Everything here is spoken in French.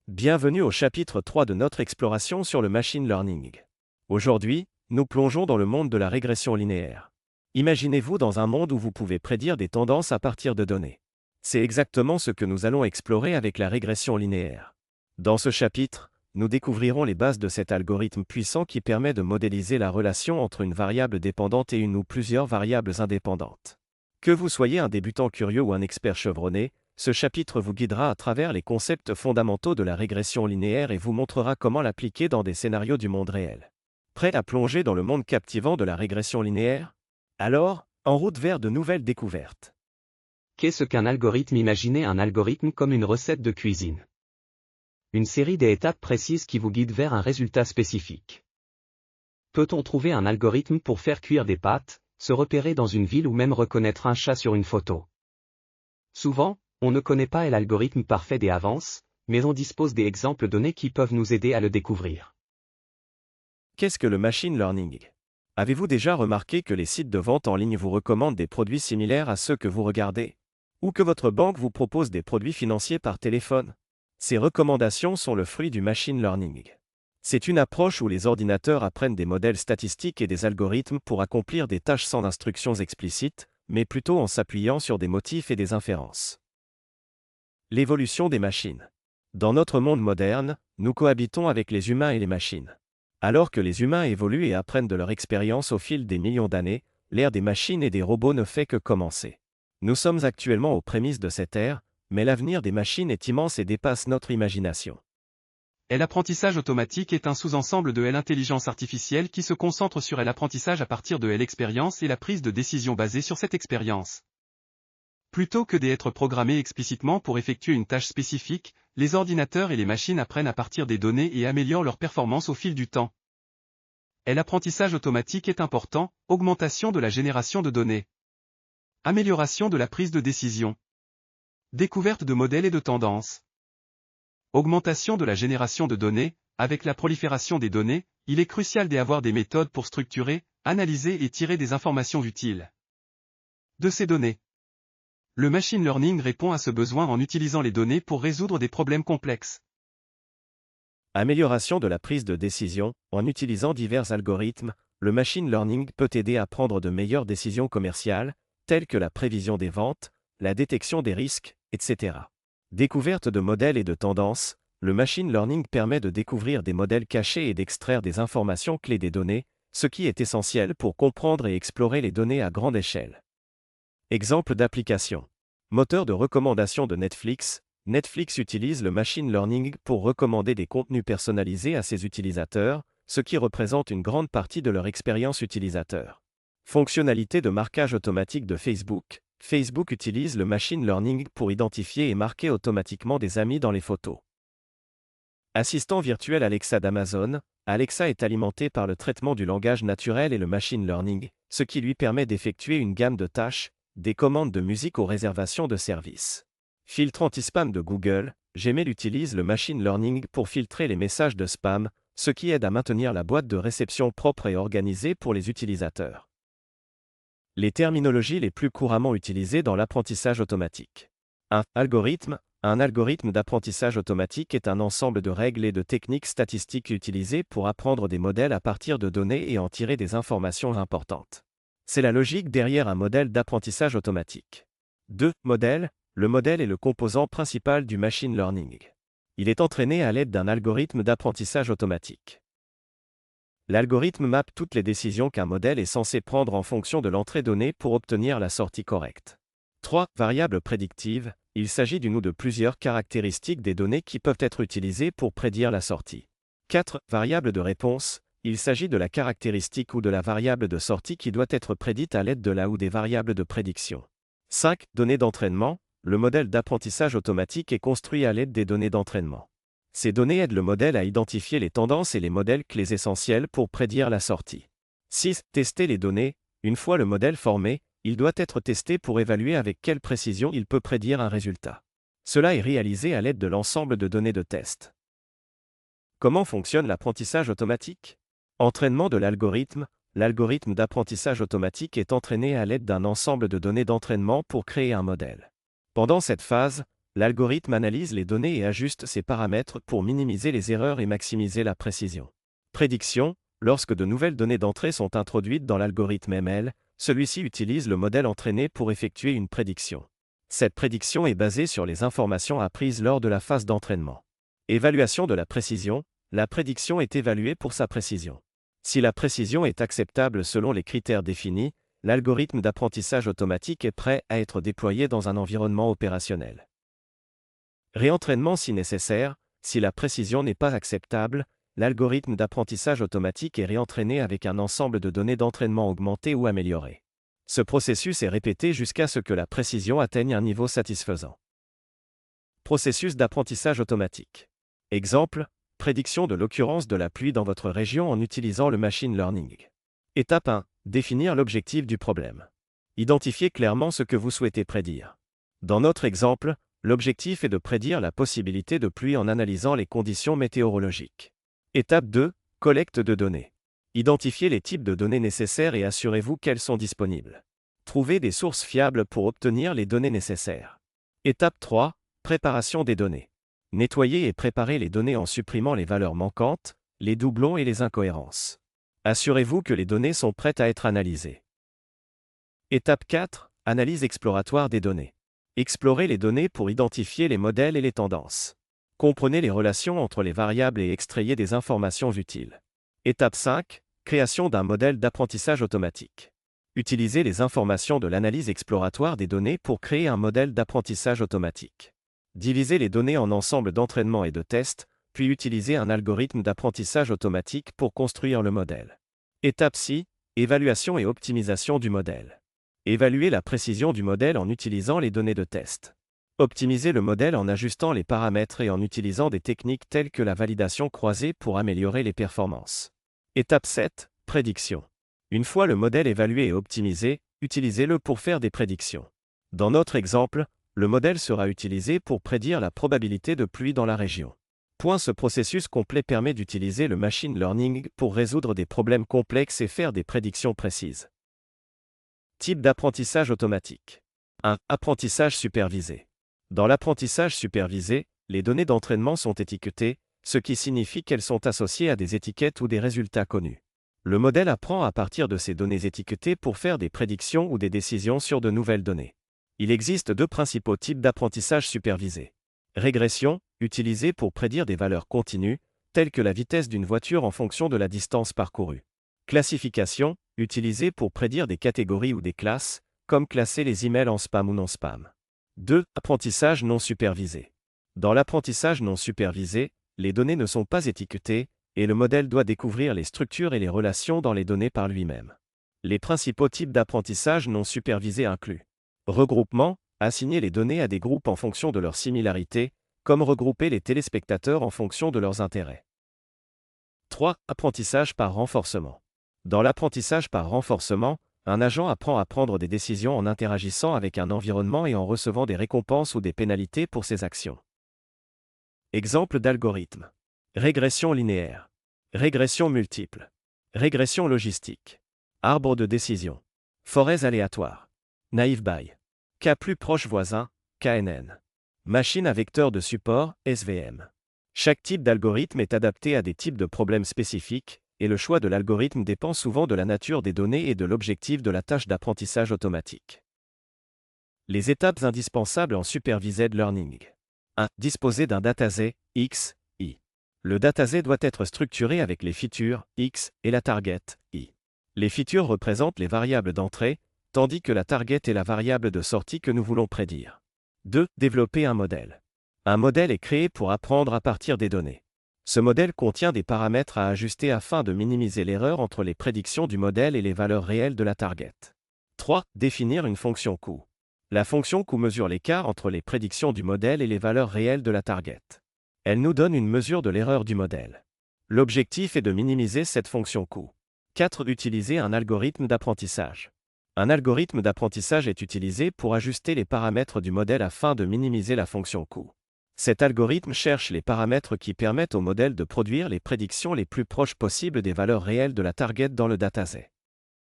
Bienvenue au chapitre 3 de notre exploration sur le machine learning. Aujourd'hui, nous plongeons dans le monde de la régression linéaire. Imaginez-vous dans un monde où vous pouvez prédire des tendances à partir de données. C'est exactement ce que nous allons explorer avec la régression linéaire. Dans ce chapitre, nous découvrirons les bases de cet algorithme puissant qui permet de modéliser la relation entre une variable dépendante et une ou plusieurs variables indépendantes. Que vous soyez un débutant curieux ou un expert chevronné, ce chapitre vous guidera à travers les concepts fondamentaux de la régression linéaire et vous montrera comment l'appliquer dans des scénarios du monde réel. Prêt à plonger dans le monde captivant de la régression linéaire? Alors, en route vers de nouvelles découvertes. Qu'est-ce qu'un algorithme? Imaginez un algorithme comme une recette de cuisine. Une série d'étapes précises qui vous guident vers un résultat spécifique. Peut-on trouver un algorithme pour faire cuire des pâtes, se repérer dans une ville ou même reconnaître un chat sur une photo? Souvent, on ne connaît pas l'algorithme parfait des avances, mais on dispose des exemples donnés qui peuvent nous aider à le découvrir. Qu'est-ce que le machine learning? Avez-vous déjà remarqué que les sites de vente en ligne vous recommandent des produits similaires à ceux que vous regardez? Ou que votre banque vous propose des produits financiers par téléphone? Ces recommandations sont le fruit du machine learning. C'est une approche où les ordinateurs apprennent des modèles statistiques et des algorithmes pour accomplir des tâches sans instructions explicites, mais plutôt en s'appuyant sur des motifs et des inférences. L'évolution des machines. Dans notre monde moderne, nous cohabitons avec les humains et les machines. Alors que les humains évoluent et apprennent de leur expérience au fil des millions d'années, l'ère des machines et des robots ne fait que commencer. Nous sommes actuellement aux prémices de cette ère, mais l'avenir des machines est immense et dépasse notre imagination. L'apprentissage automatique est un sous-ensemble de l'intelligence artificielle qui se concentre sur l'apprentissage à partir de l'expérience et la prise de décision basée sur cette expérience. Plutôt que d'être programmés explicitement pour effectuer une tâche spécifique, les ordinateurs et les machines apprennent à partir des données et améliorent leur performance au fil du temps. L'apprentissage automatique est important, augmentation de la génération de données. Amélioration de la prise de décision. Découverte de modèles et de tendances. Augmentation de la génération de données. Avec la prolifération des données, il est crucial d'avoir des méthodes pour structurer, analyser et tirer des informations utiles de ces données. Le machine learning répond à ce besoin en utilisant les données pour résoudre des problèmes complexes. Amélioration de la prise de décision. En utilisant divers algorithmes, le machine learning peut aider à prendre de meilleures décisions commerciales, telles que la prévision des ventes, la détection des risques, etc. Découverte de modèles et de tendances. Le machine learning permet de découvrir des modèles cachés et d'extraire des informations clés des données, ce qui est essentiel pour comprendre et explorer les données à grande échelle. Exemple d'application. Moteur de recommandation de Netflix. Netflix utilise le machine learning pour recommander des contenus personnalisés à ses utilisateurs, ce qui représente une grande partie de leur expérience utilisateur. Fonctionnalité de marquage automatique de Facebook. Facebook utilise le machine learning pour identifier et marquer automatiquement des amis dans les photos. Assistant virtuel Alexa d'Amazon. Alexa est alimenté par le traitement du langage naturel et le machine learning, ce qui lui permet d'effectuer une gamme de tâches, des commandes de musique aux réservations de services. Filtre anti-spam de Google. Gmail utilise le machine learning pour filtrer les messages de spam, ce qui aide à maintenir la boîte de réception propre et organisée pour les utilisateurs. Les terminologies les plus couramment utilisées dans l'apprentissage automatique. Un algorithme d'apprentissage automatique est un ensemble de règles et de techniques statistiques utilisées pour apprendre des modèles à partir de données et en tirer des informations importantes. C'est la logique derrière un modèle d'apprentissage automatique. 2. Modèle. Le modèle est le composant principal du machine learning. Il est entraîné à l'aide d'un algorithme d'apprentissage automatique. L'algorithme mappe toutes les décisions qu'un modèle est censé prendre en fonction de l'entrée donnée pour obtenir la sortie correcte. 3. Variable prédictive. Il s'agit d'une ou de plusieurs caractéristiques des données qui peuvent être utilisées pour prédire la sortie. 4. Variable de réponse. Il s'agit de la caractéristique ou de la variable de sortie qui doit être prédite à l'aide de la ou des variables de prédiction. 5. Données d'entraînement. Le modèle d'apprentissage automatique est construit à l'aide des données d'entraînement. Ces données aident le modèle à identifier les tendances et les modèles clés essentiels pour prédire la sortie. 6. Tester les données. Une fois le modèle formé, il doit être testé pour évaluer avec quelle précision il peut prédire un résultat. Cela est réalisé à l'aide de l'ensemble de données de test. Comment fonctionne l'apprentissage automatique? Entraînement de l'algorithme. L'algorithme d'apprentissage automatique est entraîné à l'aide d'un ensemble de données d'entraînement pour créer un modèle. Pendant cette phase, L'algorithme analyse les données et ajuste ses paramètres pour minimiser les erreurs et maximiser la précision. Prédiction. Lorsque de nouvelles données d'entrée sont introduites dans l'algorithme ML, celui-ci utilise le modèle entraîné pour effectuer une prédiction. Cette prédiction est basée sur les informations apprises lors de la phase d'entraînement. Évaluation de la précision. La prédiction est évaluée pour sa précision. Si la précision est acceptable selon les critères définis, l'algorithme d'apprentissage automatique est prêt à être déployé dans un environnement opérationnel. Réentraînement si nécessaire. Si la précision n'est pas acceptable, l'algorithme d'apprentissage automatique est réentraîné avec un ensemble de données d'entraînement augmentées ou améliorées. Ce processus est répété jusqu'à ce que la précision atteigne un niveau satisfaisant. Processus d'apprentissage automatique. Exemple, prédiction de l'occurrence de la pluie dans votre région en utilisant le machine learning. Étape 1. Définir l'objectif du problème. Identifiez clairement ce que vous souhaitez prédire. Dans notre exemple, l'objectif est de prédire la possibilité de pluie en analysant les conditions météorologiques. Étape 2. Collecte de données. Identifiez les types de données nécessaires et assurez-vous qu'elles sont disponibles. Trouvez des sources fiables pour obtenir les données nécessaires. Étape 3. Préparation des données. Nettoyez et préparez les données en supprimant les valeurs manquantes, les doublons et les incohérences. Assurez-vous que les données sont prêtes à être analysées. Étape 4. Analyse exploratoire des données. Explorez les données pour identifier les modèles et les tendances. Comprenez les relations entre les variables et extrayez des informations utiles. Étape 5. Création d'un modèle d'apprentissage automatique. Utilisez les informations de l'analyse exploratoire des données pour créer un modèle d'apprentissage automatique. Divisez les données en ensembles d'entraînement et de test, puis utilisez un algorithme d'apprentissage automatique pour construire le modèle. Étape 6. Évaluation et optimisation du modèle. Évaluez la précision du modèle en utilisant les données de test. Optimisez le modèle en ajustant les paramètres et en utilisant des techniques telles que la validation croisée pour améliorer les performances. Étape 7. Prédiction. Une fois le modèle évalué et optimisé, utilisez-le pour faire des prédictions. Dans notre exemple, le modèle sera utilisé pour prédire la probabilité de pluie dans la région. Ce processus complet permet d'utiliser le machine learning pour résoudre des problèmes complexes et faire des prédictions précises. Type d'apprentissage automatique. 1. Apprentissage supervisé. Dans l'apprentissage supervisé, les données d'entraînement sont étiquetées, ce qui signifie qu'elles sont associées à des étiquettes ou des résultats connus. Le modèle apprend à partir de ces données étiquetées pour faire des prédictions ou des décisions sur de nouvelles données. Il existe deux principaux types d'apprentissage supervisé. Régression, utilisée pour prédire des valeurs continues, telles que la vitesse d'une voiture en fonction de la distance parcourue. Classification, utilisée pour prédire des catégories ou des classes, comme classer les emails en spam ou non spam. 2. Apprentissage non supervisé. Dans l'apprentissage non supervisé, les données ne sont pas étiquetées, et le modèle doit découvrir les structures et les relations dans les données par lui-même. Les principaux types d'apprentissage non supervisé incluent regroupement, assigner les données à des groupes en fonction de leur similarité, comme regrouper les téléspectateurs en fonction de leurs intérêts. 3. Apprentissage par renforcement. Dans l'apprentissage par renforcement, un agent apprend à prendre des décisions en interagissant avec un environnement et en recevant des récompenses ou des pénalités pour ses actions. Exemple d'algorithme. Régression linéaire. Régression multiple. Régression logistique. Arbre de décision. Forêts aléatoires. Naive Bayes. Cas plus proche voisin, KNN. Machine à vecteur de support, SVM. Chaque type d'algorithme est adapté à des types de problèmes spécifiques, et le choix de l'algorithme dépend souvent de la nature des données et de l'objectif de la tâche d'apprentissage automatique. Les étapes indispensables en supervised learning. 1. Disposer d'un dataset, X, Y. Le dataset doit être structuré avec les features, X, et la target, Y. Les features représentent les variables d'entrée, tandis que la target est la variable de sortie que nous voulons prédire. 2. Développer un modèle. Un modèle est créé pour apprendre à partir des données. Ce modèle contient des paramètres à ajuster afin de minimiser l'erreur entre les prédictions du modèle et les valeurs réelles de la target. 3. Définir une fonction coût. La fonction coût mesure l'écart entre les prédictions du modèle et les valeurs réelles de la target. Elle nous donne une mesure de l'erreur du modèle. L'objectif est de minimiser cette fonction coût. 4. Utiliser un algorithme d'apprentissage. Un algorithme d'apprentissage est utilisé pour ajuster les paramètres du modèle afin de minimiser la fonction coût. Cet algorithme cherche les paramètres qui permettent au modèle de produire les prédictions les plus proches possibles des valeurs réelles de la target dans le dataset.